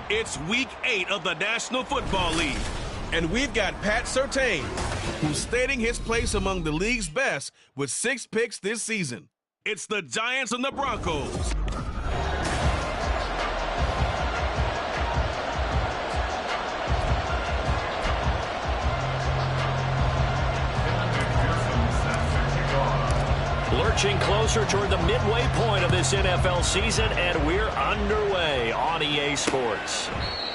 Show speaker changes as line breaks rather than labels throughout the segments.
It's Week 8 of the National Football League, and we've got Pat Surtain, who's stating his place among the league's best with 6 picks this season. It's the Giants and the Broncos.
Lurching closer toward the midway point of this NFL season, and we're underway on EA Sports.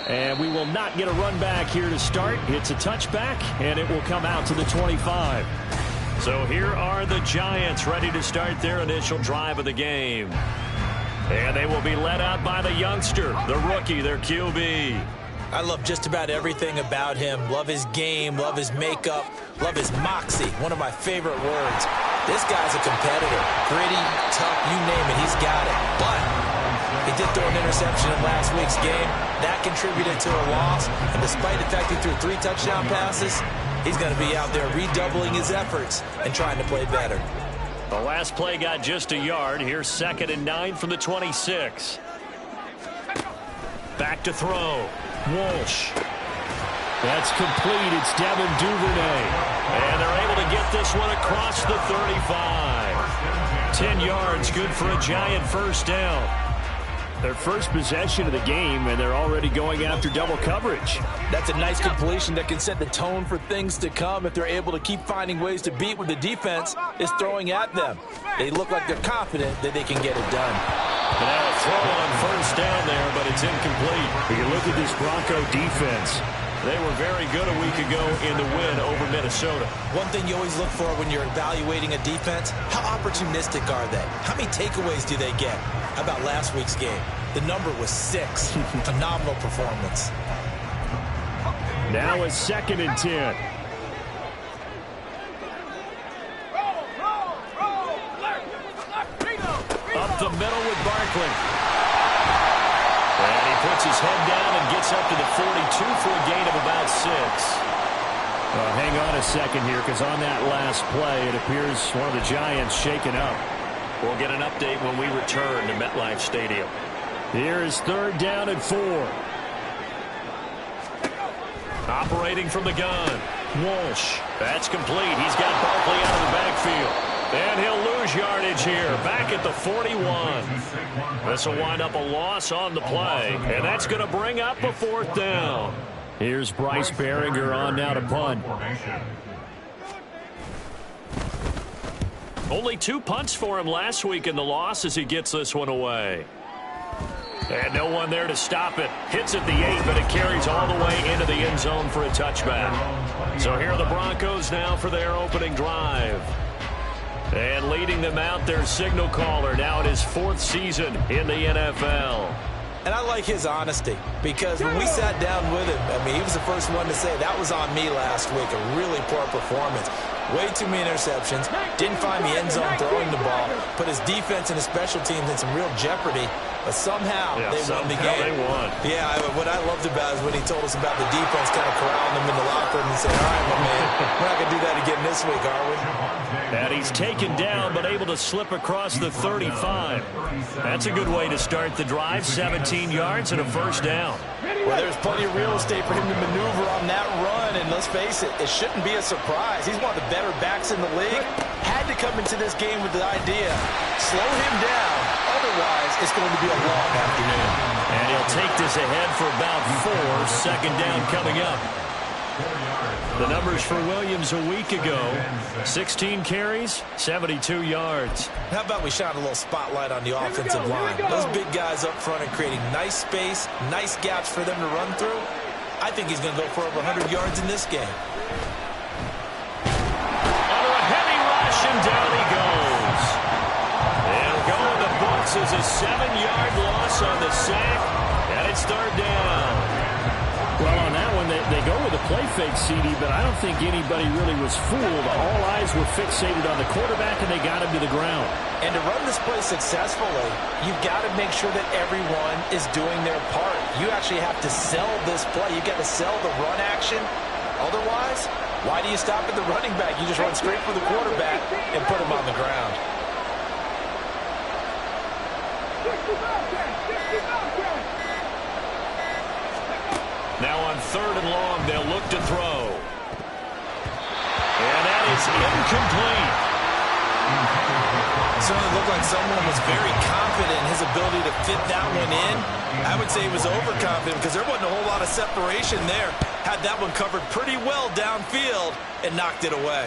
And we will not get a run back here to start. It's a touchback, and it will come out to the 25. So here are the Giants ready to start their initial drive of the game. And they will be led out by the youngster, the rookie, their QB.
I love just about everything about him. Love his game, love his makeup, love his moxie, one of my favorite words. This guy's a competitor. Gritty, tough, you name it, he's got it. But he did throw an interception in last week's game. That contributed to a loss. And despite the fact he threw 3 touchdown passes, he's going to be out there redoubling his efforts and trying to play better.
The last play got just a yard. Here's 2nd and 9 from the 26. Back to throw. Walsh. That's complete. It's Devin Duvernay. And they're able to get this one across the 35. 10 yards, good for a Giant first down. Their first possession of the game, and they're already going after double coverage.
That's a nice completion that can set the tone for things to come if they're able to keep finding ways to beat what the defense is throwing at them. They look like they're confident that they can get it done.
And now a throw on first down there, but it's incomplete.
When you look at this Bronco defense,
they were very good a week ago in the win over Minnesota.
One thing you always look for when you're evaluating a defense, how opportunistic are they? How many takeaways do they get? How about last week's game? The number was 6. Phenomenal performance.
now it's 2nd and 10.
Up the middle with Barkley. And he puts his head down and gets up to the 42 for a gain of about 6.
Hang on a second here, because on that last play, it appears one of the Giants shaken up.
We'll get an update when we return to MetLife Stadium.
Here is 3rd down and 4.
Operating from the gun. Walsh. That's complete. He's got Barkley out of the backfield. And he'll lose yardage here, back at the 41. This will wind up a loss on the play, and that's going to bring up a 4th down.
Here's Bryce Behringer on now to punt.
Only 2 punts for him last week in the loss as he gets this one away. And no one there to stop it. Hits at the 8, but it carries all the way into the end zone for a touchback. So here are the Broncos now for their opening drive. And leading them out, their signal caller, now in his 4th season in the NFL.
And I like his honesty, because when we sat down with him, I mean, he was the first one to say, that was on me last week, a really poor performance. Way too many interceptions, didn't find the end zone throwing the ball, put his defense and his special teams in some real jeopardy, but somehow they won the game.
They won.
Yeah, what I loved about it is when he told us about the defense kind of corralling him in the locker room and said, all right, my man, we're not going to do that again this week, are we?
And he's taken down, but able to slip across the 35. That's a good way to start the drive. 17 yards and a first down.
Well, there's plenty of real estate for him to maneuver on that run, and let's face it, it shouldn't be a surprise. He's one of the better backs in the league. Had to come into this game with the idea, slow him down. Otherwise, it's going to be a long afternoon.
And he'll take this ahead for about 4. 2nd down coming up. The numbers for Williams a week ago, 16 carries, 72 yards.
How about we shine a little spotlight on the offensive line? Those big guys up front are creating nice space, nice gaps for them to run through. I think he's going to go for over 100 yards in this game.
Under a heavy rush, and down he goes. And go in the books as a 7-yard loss on the sack, and it's 3rd down.
Well, on that one, they go with a play fake, CD, but I don't think anybody really was fooled. All eyes were fixated on the quarterback, and they got him to the ground.
And to run this play successfully, you've got to make sure that everyone is doing their part. You actually have to sell this play. You've got to sell the run action. Otherwise, why do you stop at the running back? You just run straight for the quarterback and put him on the ground.
Now on 3rd and long, they'll look to throw. And that is incomplete.
It certainly looked like someone was very confident in his ability to fit that one in. I would say he was overconfident because there wasn't a whole lot of separation there. Had that one covered pretty well downfield and knocked it away.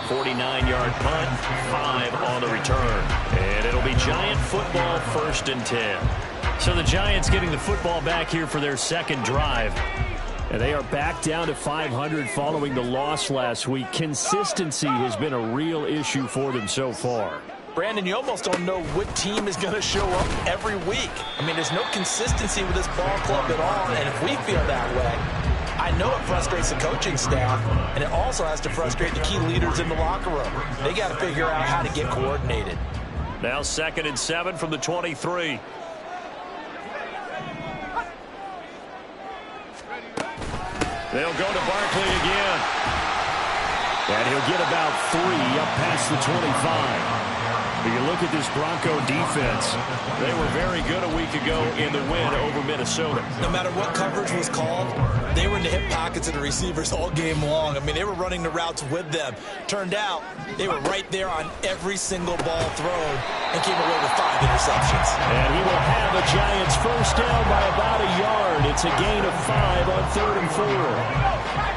49-yard punt, 5 on the return. And it'll be Giant football, 1st and 10. So the Giants getting the football back here for their second drive. And they are back down to 500 following the loss last week. Consistency has been a real issue for them so far.
Brandon, you almost don't know what team is going to show up every week. I mean, there's no consistency with this ball club at all, and if we feel that way, I know it frustrates the coaching staff, and it also has to frustrate the key leaders in the locker room. They got to figure out how to get coordinated.
Now 2nd and 7 from the 23. They'll go to Barkley again. And he'll get about 3 up past the 25. If you look at this Bronco defense, they were very good a week ago in the win over Minnesota.
No matter what coverage was called, they were in the hip pockets of the receivers all game long. I mean, they were running the routes with them. Turned out, they were right there on every single ball thrown and came away with 5 interceptions.
And he will have a Giants first down by about a yard. It's a gain of 5 on 3rd and 4.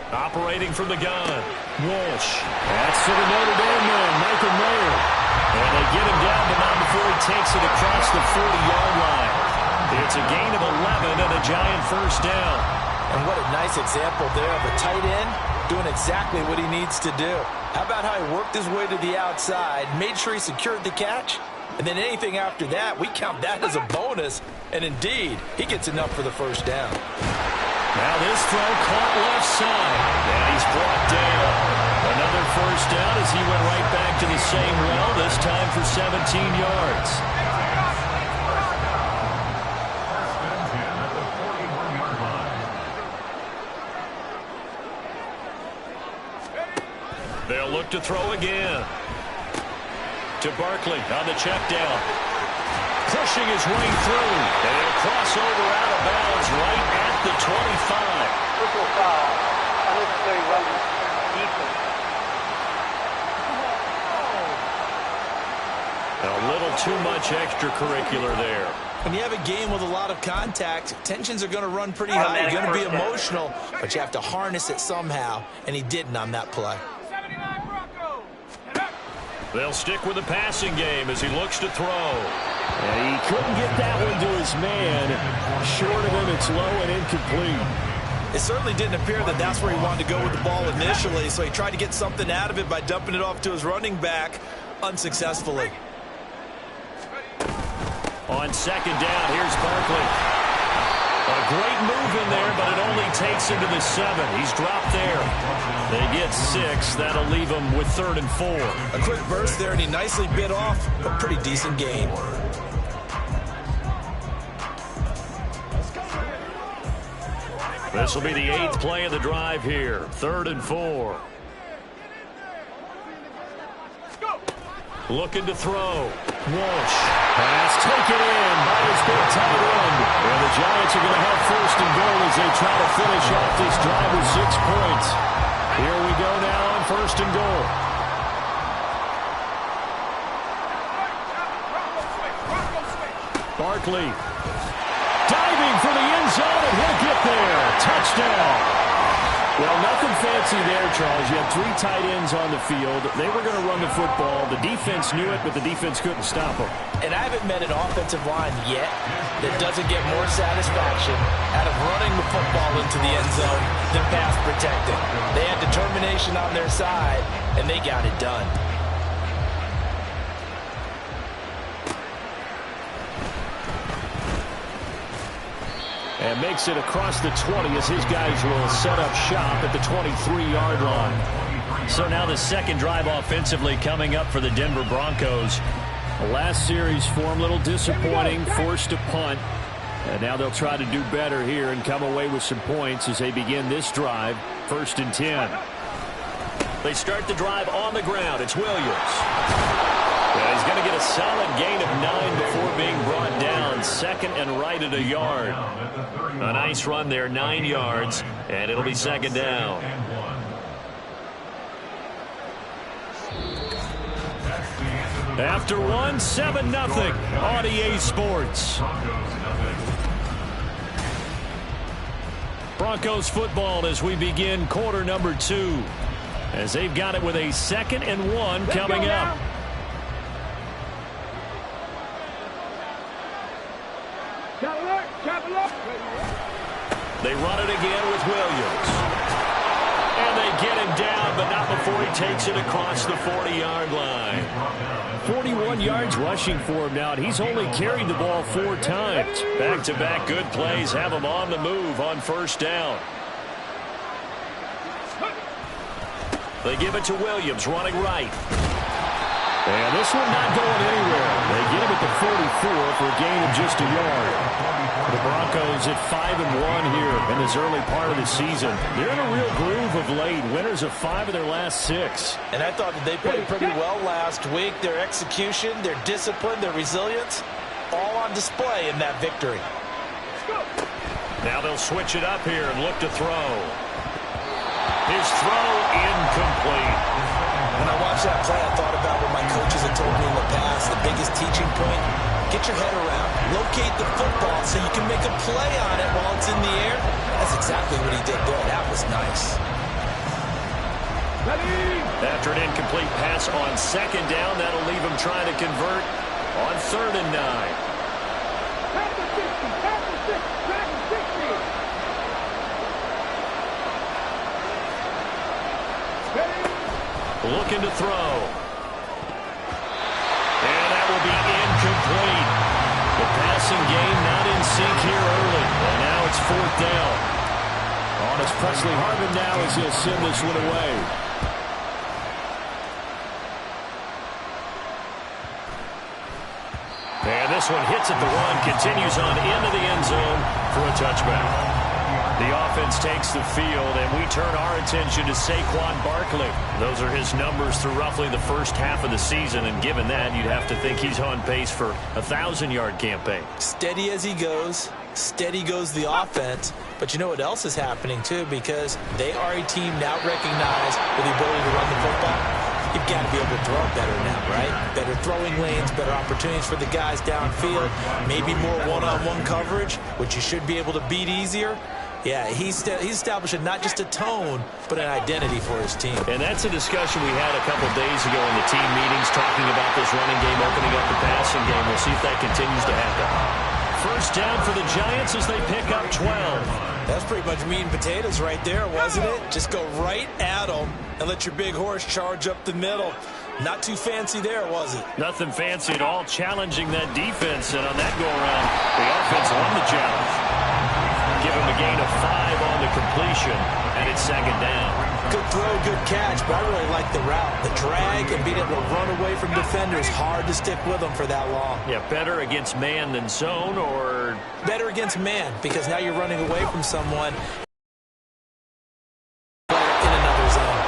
Operating from the gun. Walsh. That's to the Notre Dame man, Michael Mayer. And they get him down, but not before he takes it across the 40-yard line. It's a gain of 11 and a Giant first down.
And what a nice example there of a tight end doing exactly what he needs to do. How about how he worked his way to the outside, made sure he secured the catch, and then anything after that, we count that as a bonus. And indeed, he gets enough for the first down.
Now this throw caught left side, and he's brought down. Another first down as he went right back to the same well, this time for 17 yards. They'll look to throw again. To Barkley on the check down. Pushing his way through. And he'll cross over out of bounds right at the 25.
Triple foul. Unnecessary running. Defense.
A little too much extracurricular there.
When you have a game with a lot of contact, tensions are going to run pretty high. You're going to be emotional, but you have to harness it somehow, and he didn't on that play.
They'll stick with the passing game as he looks to throw. And he couldn't get that one to his man. Short of him, it's low and incomplete.
It certainly didn't appear that that's where he wanted to go with the ball initially, so he tried to get something out of it by dumping it off to his running back unsuccessfully.
On 2nd down, here's Barkley. A great move in there, but it only takes him to the 7. He's dropped there. They get 6. That'll leave him with 3rd and 4.
A quick burst there, and he nicely bit off a pretty decent gain.
This will be the 8th play of the drive here. 3rd and 4. Looking to throw. Walsh. Pass taken in by his big tight end. And the Giants are going to have 1st and goal as they try to finish off this drive with 6 points. Here we go now on 1st and goal. Barkley. Diving for the end zone, and he'll get there. Touchdown. Well, nothing fancy there, Charles. You had 3 tight ends on the field. They were going to run the football. The defense knew it, but the defense couldn't stop them.
And I haven't met an offensive line yet that doesn't get more satisfaction out of running the football into the end zone than pass protecting. They had determination on their side, and they got it done.
And makes it across the 20 as his guys will set up shop at the 23-yard line. So now the second drive offensively coming up for the Denver Broncos. The last series for them, a little disappointing, forced to punt. And now they'll try to do better here and come away with some points as they begin this drive, 1st and 10. They start the drive on the ground. It's Williams. And he's going to get a solid gain of 9 before being brought down. Second and right at a yard. A nice run there, 9 yards, and it'll be second down. After one, 7-0 on EA Sports. Broncos football as we begin quarter number 2. As they've got it with a 2nd and 1 coming up. They run it again with Williams. And they get him down, but not before he takes it across the 40-yard line.
41 yards rushing for him now, and he's only carried the ball 4 times.
Back-to-back good plays have him on the move on first down. They give it to Williams, running right.
And this one not going anywhere. They get him at the 44 for a gain of just a yard. The Broncos at 5-1 here in this early part of the season. They're in a real groove of late. Winners of 5 of their last 6.
And I thought that they played pretty well last week. Their execution, their discipline, their resilience, all on display in that victory.
Now they'll switch it up here and look to throw. His throw incomplete.
When I watched that play, I thought about what my coaches had told me in the past. The biggest teaching point, get your head around. Locate the football so you can make a play on it while it's in the air. That's exactly what he did there. That was nice.
After an incomplete pass on second down, that'll leave him trying to convert on 3rd and 9. Looking to throw. And that will be incomplete. The passing game not in sync here early. And now it's 4th down.
On as Presley Harvin now as he'll send this one away.
And this one hits at the 1, continues on into the end zone for a touchback. The offense takes the field, and we turn our attention to Saquon Barkley. Those are his numbers through roughly the first half of the season, and given that, you'd have to think he's on pace for a 1,000-yard campaign.
Steady as he goes. Steady goes the offense. But you know what else is happening, too, because they are a team now recognized with the ability to run the football. You've got to be able to throw better now, right? Better throwing lanes, better opportunities for the guys downfield, maybe more one-on-one coverage, which you should be able to beat easier. Yeah, he's establishing not just a tone, but an identity for his team.
And that's a discussion we had a couple days ago in the team meetings, talking about this running game, opening up the passing game. We'll see if that continues to happen. First down for the Giants as they pick up 12.
That's pretty much meat and potatoes right there, wasn't it? Just go right at them and let your big horse charge up the middle. Not too fancy there, was it?
Nothing fancy at all, challenging that defense, and on that go-around, the offense won the challenge. Give him a gain of 5 on the completion, and it's second down.
Good throw, good catch, but I really like the route. The drag and being able to run away from defenders, hard to stick with them for that long.
Yeah, better against man than zone, or?
Better against man, because now you're running away from someone in another zone.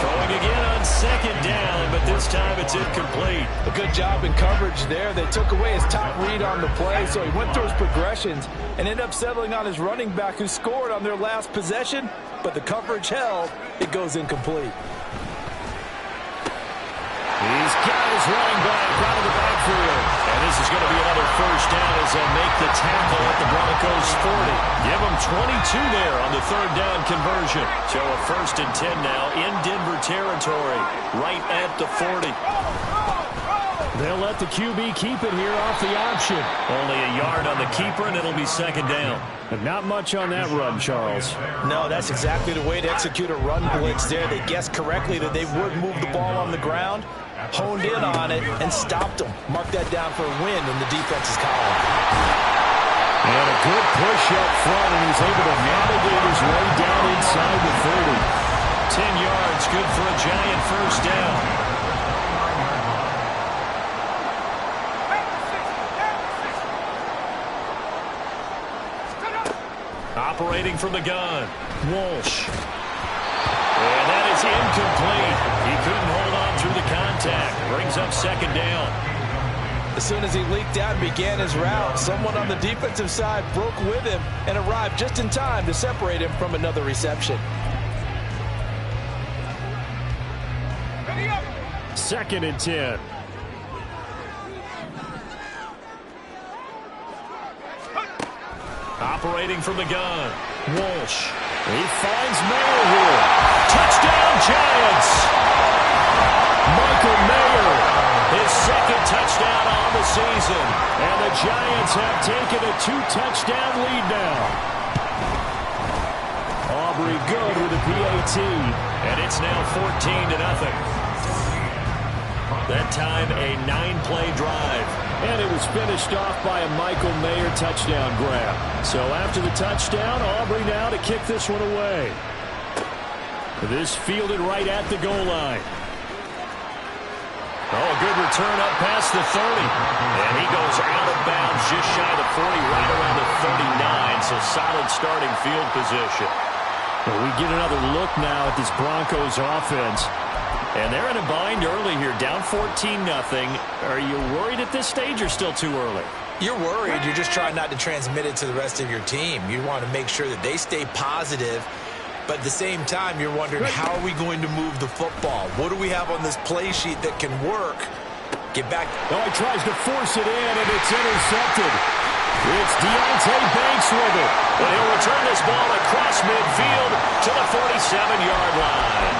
Throwing again on second down, but this time it's incomplete.
A good job in coverage there. They took away his top read on the play, so he went through his progressions and ended up settling on his running back who scored on their last possession, but the coverage held. It goes incomplete.
He's got his running back out of the backfield. And this is going to be another first down as they'll make the tackle at the Broncos 40. Give them 22 there on the 3rd down conversion. So a 1st and 10 now in Denver territory, right at the 40.
They'll let the QB keep it here off the option.
Only a yard on the keeper, and it'll be second down.
But not much on that run, Charles.
No, that's exactly the way to execute a run blitz there. They guessed correctly that they would move the ball on the ground, honed in on it, and stopped them. Mark that down for a win in the defense's column.
And a good push up front, and he's able to navigate his way down inside the 30.
10 yards, good for a Giant first down. Operating from the gun, Walsh. And that is is incomplete. He couldn't hold on through the contact. Brings up second down.
As soon as he leaked out and began his route, someone on the defensive side broke with him and arrived just in time to separate him from another reception.
Second and 10.
Operating from the gun. Walsh. He finds Mayer here. Touchdown, Giants! Michael Mayer, his second touchdown on the season. And the Giants have taken a 2-touchdown lead now. Aubrey good with a PAT. And it's now 14-0. That time, a 9-play drive. And it was finished off by a Michael Mayer touchdown grab. So after the touchdown, Aubrey now to kick this one away. This fielded right at the goal line. Oh, good return up past the 30. And he goes out of bounds just shy of the 40, right around the 39. So solid starting field position. Well, we get another look now at this Broncos offense. And they're in a bind early here, down 14-0. Are you worried at this stage or still too early?
You're worried. You're just trying not to transmit it to the rest of your team. You want to make sure that they stay positive. But at the same time, you're wondering, how are we going to move the football? What do we have on this play sheet that can work? Get back.
Oh, he tries to force it in, and it's intercepted. It's Deontay Banks with it.
And he'll return this ball across midfield to the 47-yard line.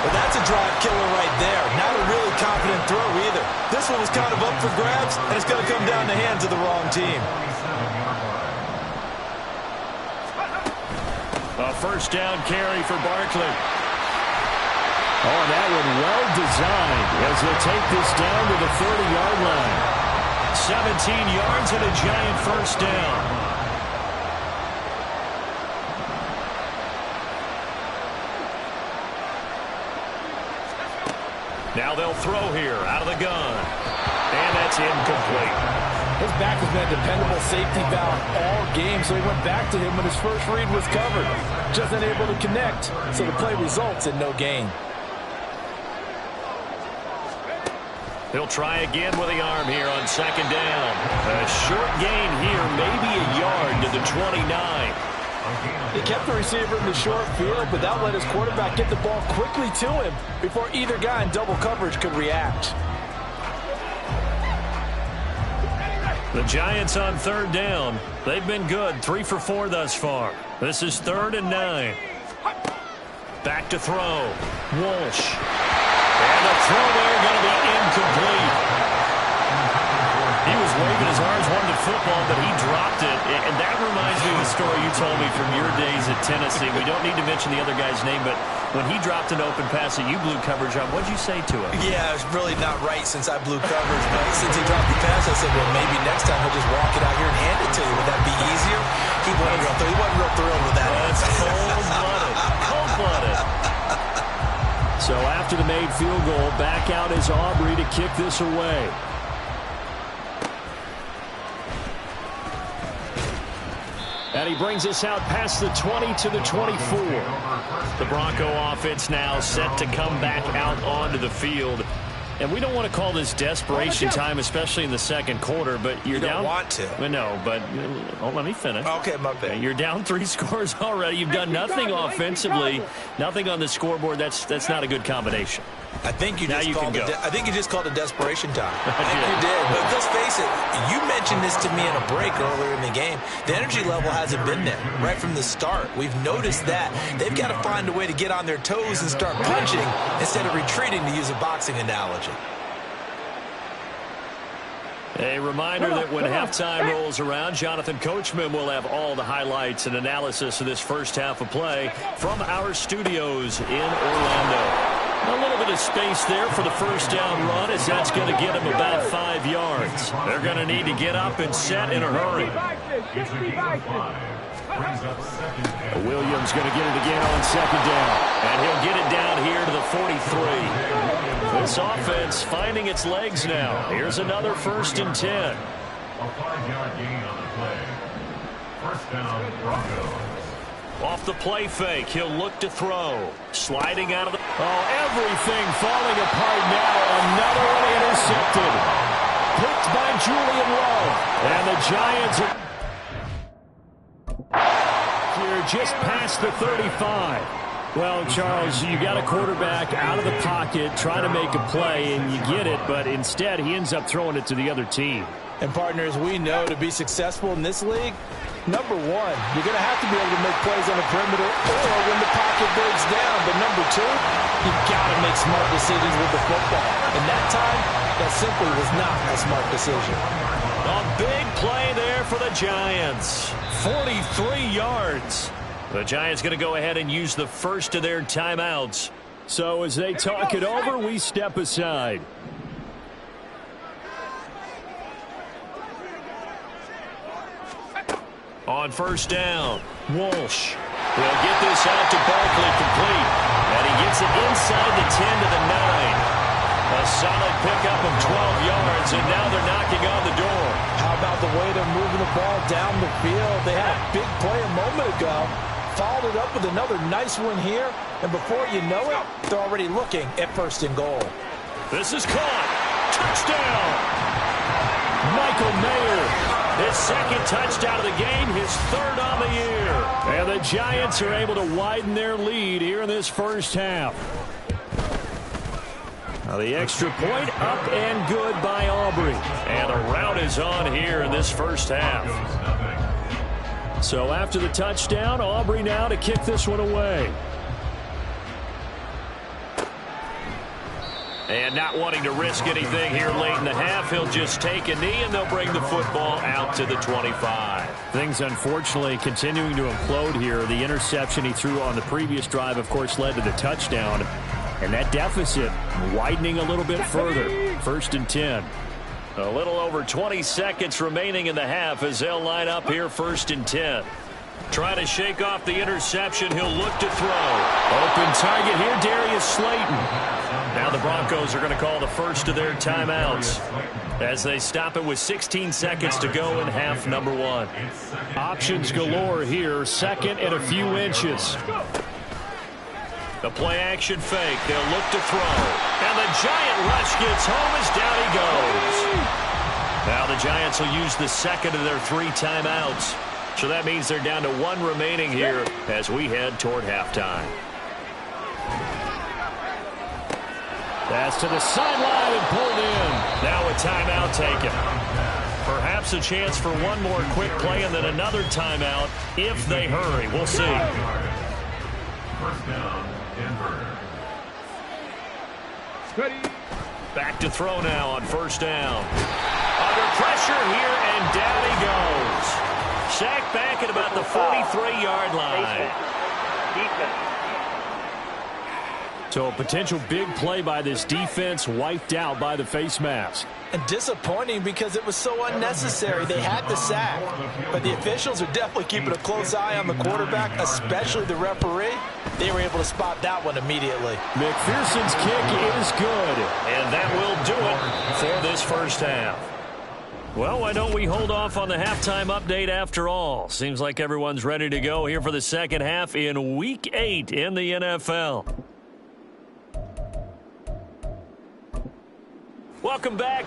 Well, that's a drive killer right there. Not a really confident throw either. This one was kind of up for grabs, and it's going to come down the hands of the wrong team.
A first down carry for Barkley.
Oh, that one well designed as they take this down to the 30-yard line.
17 yards and a Giant first down. Now they'll throw here out of the gun. And that's incomplete.
His back has been a dependable safety valve all game, so he went back to him when his first read was covered. Just unable to connect, so the play results in no gain.
He'll try again with the arm here on second down. A short gain here, maybe a yard to the 29.
He kept the receiver in the short field, but that let his quarterback get the ball quickly to him before either guy in double coverage could react.
The Giants on third down. They've been good, 3 for 4 thus far. This is 3rd and 9. Back to throw. Walsh. And the throw there going to be incomplete. He was waving his arms, wanted the football, but he dropped it. And that reminds me of the story you told me from your days at Tennessee. We don't need to mention the other guy's name, but when he dropped an open pass that you blew coverage on, what'd you say to him?
Yeah, it's really not right since I blew coverage, but since he dropped the pass, I said, well, maybe next time he'll just walk it out here and hand it to you. Would that be easier? He wasn't real thrilled with that.
That's cold-blooded. Cold-blooded. So after the made field goal, back out is Aubrey to kick this away. And he brings us out past the 20 to the 24. The Bronco offense now set to come back out onto the field. And we don't want to call this desperation time, especially in the second quarter, but you're down.
You don't want to.
No, but let me finish.
Okay, my bad.
You're down 3 scores already. You've done nothing offensively, nothing on the scoreboard. That's not a good combination.
I think you just called it desperation time. I think
did.
you did. But let's face it, you mentioned this to me in a break earlier in the game. The energy level hasn't been there right from the start. We've noticed that. They've got to find a way to get on their toes and start punching instead of retreating, to use a boxing analogy.
A reminder that when halftime rolls around, Jonathan Coachman will have all the highlights and analysis of this first half of play from our studios in Orlando. A little bit of space there for the first down run, as that's going to get him about 5 yards. They're going to need to get up and set in a hurry.
Williams going to get it again on second down.
And he'll get it down here to the 43. This offense finding its legs now. Here's another 1st and 10.
A 5-yard gain on the play. First down, Broncos.
Off the play fake, he'll look to throw. Sliding out of the... Oh, everything falling apart now. Another one intercepted. Picked by Julian Love. And the Giants are here just past the 35. Well, Charles, you got a quarterback out of the pocket trying to make a play, and you get it, but instead he ends up throwing it to the other team.
And partners, we know to be successful in this league, number one, you're going to have to be able to make plays on the perimeter or when the pocket breaks down. But number two, you've got to make smart decisions with the football. And that time, that simply was not a smart decision.
A big play there for the Giants. 43 yards. The Giants going to go ahead and use the first of their timeouts.
So as they talk it over, we step aside.
On first down, Walsh will get this out to Barkley complete. And he gets it inside the 10 to the 9. A solid pickup of 12 yards, and now they're knocking on the door.
How about the way they're moving the ball down the field? They had a big play a moment ago. Followed it up with another nice one here. And before you know it, they're already looking at first and goal.
This is caught. Touchdown. Michael Mayer. His second touchdown of the game, his third on the year.
And the Giants are able to widen their lead here in this first half.
Now the extra point up and good by Aubrey. And a rout is on here in this first half.
So after the touchdown, Aubrey now to kick this one away.
And not wanting to risk anything here late in the half, he'll just take a knee and they'll bring the football out to the 25.
Things unfortunately continuing to implode here. The interception he threw on the previous drive, of course, led to the touchdown. And that deficit widening a little bit further. First and 10.
A little over 20 seconds remaining in the half as they'll line up here first and 10. Trying to shake off the interception. He'll look to throw.
Open target here, Darius Slayton.
Now the Broncos are going to call the first of their timeouts as they stop it with 16 seconds to go in half number one.
Options galore here. Second and a few inches.
The play action fake. They'll look to throw. And the Giant rush gets home as down he goes. Now the Giants will use the second of their 3 timeouts. So that means they're down to 1 remaining here as we head toward halftime.
Pass to the sideline and pulled in.
Now a timeout taken. Perhaps a chance for one more quick play and then another timeout if they hurry. We'll see.
First down, Denver.
Back to throw now on first down. Under pressure here, and down he goes. Sacked back at about the 43-yard line.
So a potential big play by this defense wiped out by the face mask.
And disappointing because it was so unnecessary. They had the sack. But the officials are definitely keeping a close eye on the quarterback, especially the referee. They were able to spot that one immediately.
McPherson's kick is good.
And that will do it for this first half. Well, why don't we hold off on the halftime update after all? Seems like everyone's ready to go here for the second half in Week 8 in the NFL. Welcome back